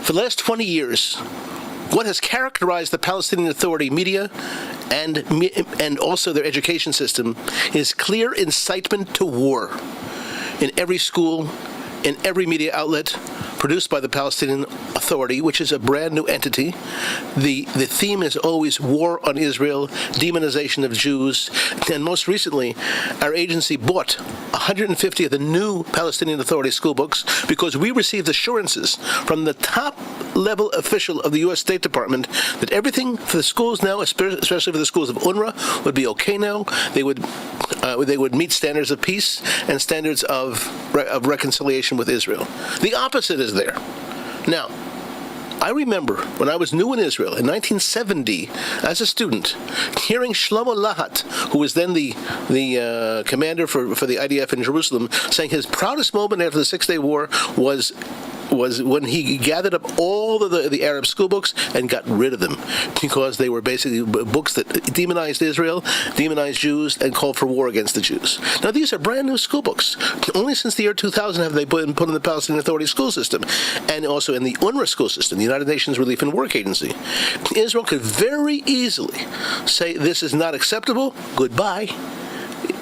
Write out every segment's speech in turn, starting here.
For the last 20 years, what has characterized the Palestinian Authority media and also their education system is clear incitement to war. In every school, in every media outlet produced by the Palestinian Authority, which is a brand new entity, the theme is always war on Israel, demonization of Jews, and most recently, our agency bought 150 of the new Palestinian Authority school books because we received assurances from the top-level official of the U.S. State Department that everything for the schools now, especially for the schools of UNRWA, would be okay now. They would meet standards of peace and standards of reconciliation with Israel. The opposite is there. Now, I remember when I was new in Israel in 1970 as a student, hearing Shlomo Lahat, who was then the commander for the IDF in Jerusalem, saying his proudest moment after the Six-Day War was when he gathered up all of the Arab school books and got rid of them because they were basically books that demonized Israel, demonized Jews, and called for war against the Jews. Now, these are brand new school books. Only since the year 2000 have they been put in the Palestinian Authority school system and also in the UNRWA school system, the United Nations Relief and Work Agency. Israel could very easily say this is not acceptable, goodbye.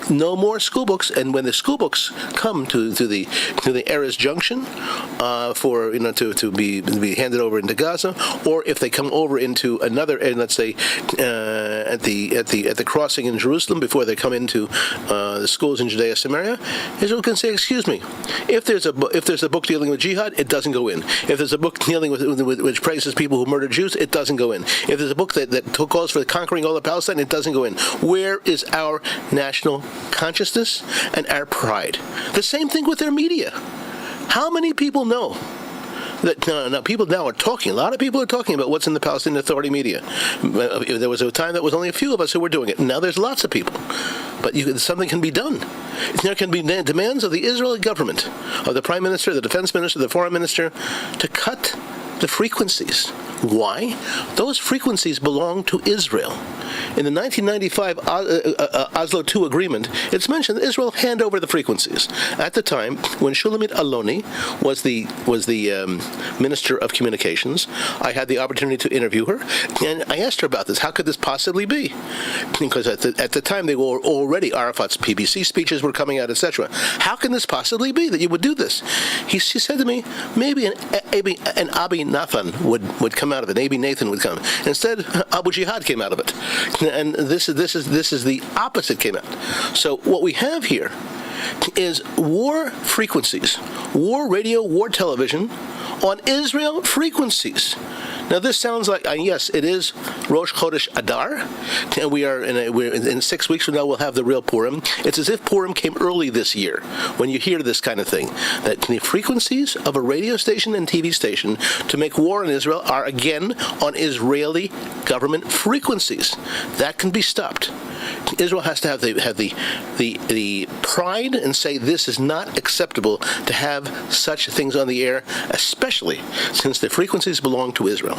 No more school books, and when the school books come to the Erez Junction to be handed over into Gaza, or if they come over into another, and let's say at the crossing in Jerusalem before they come into the schools in Judea Samaria, Israel can say, excuse me, if there's a book dealing with jihad, it doesn't go in. If there's a book dealing with which praises people who murdered Jews, it doesn't go in. If there's a book that calls for conquering all of Palestine, it doesn't go in. Where is our national consciousness and our pride? The same thing with their media. How many people know that now people now are talking, a lot of people are talking about what's in the Palestinian Authority media. There was a time that was only a few of us who were doing it. Now there's lots of people. But something can be done. There can be demands of the Israeli government, of the Prime Minister, the Defense Minister, the Foreign Minister, to cut the frequencies. Why? Those frequencies belong to Israel. In the 1995 Oslo II agreement, it's mentioned that Israel hand over the frequencies. At the time, when Shulamit Aloni was the Minister of Communications, I had the opportunity to interview her, and I asked her about this. How could this possibly be? Because at the time, they were already, Arafat's BBC speeches were coming out, etc. How can this possibly be that you would do this? She said to me, maybe an Abi Nathan would come out of it. Abi Nathan would come. Instead, Abu Jihad came out of it. And this is the opposite came out. So what we have here is war frequencies, war radio, war television on Israel frequencies. Now this sounds like, yes, it is Rosh Chodesh Adar, and we're in 6 weeks from now we'll have the real Purim. It's as if Purim came early this year when you hear this kind of thing, that the frequencies of a radio station and TV station to make war on Israel are again on Israeli government frequencies. That can be stopped. Israel has to have the pride and say this is not acceptable to have such things on the air, especially since the frequencies belong to Israel.